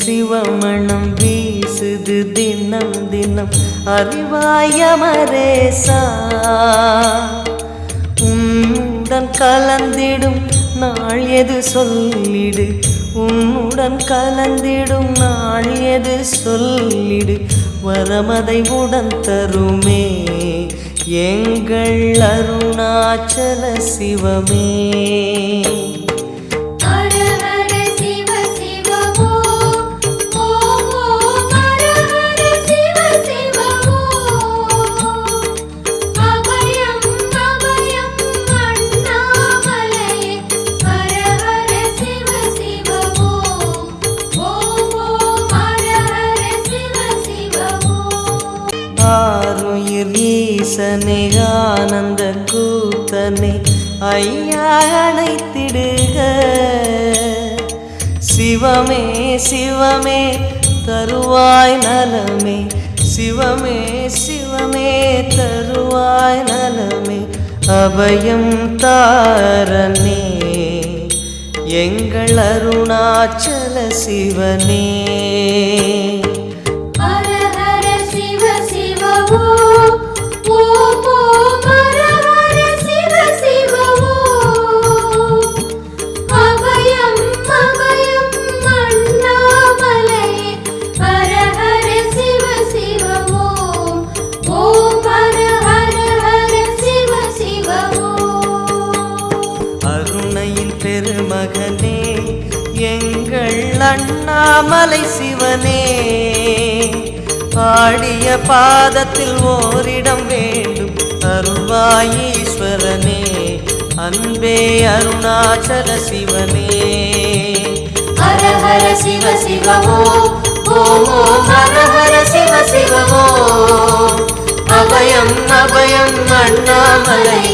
சிவமணம் வீசுது தினம் தினம் அறிவாய மரேசா உன்னுடன் கலந்திடும் நாள் எது சொல்லிடு உன்னுடன் கலந்திடும் நாள் எது சொல்லிடு வரமதை உடன் தருமே எங்கள் அருணாச்சல சிவமே ஈசனே ஆனந்த கூத்தனே ஐயா அணைத்திடுக சிவமே சிவமே தருவாய் நலமே சிவமே சிவமே தருவாய் நலமே அபயம் தாரனே எங்கள் அருணாச்சல சிவனே பெருமகனே எங்கள் அண்ணாமலை சிவனே ஆடிய பாதத்தில் ஓரிடம் வேண்டும் அருள்வாய் ஈஸ்வரனே அன்பே அருணாச்சல சிவனே ஹர ஹர சிவ சிவ ஓம் ஓம் ஓம் ஹர ஹர சிவ சிவ ஓம் அபயம் அபயம் அண்ணாமலை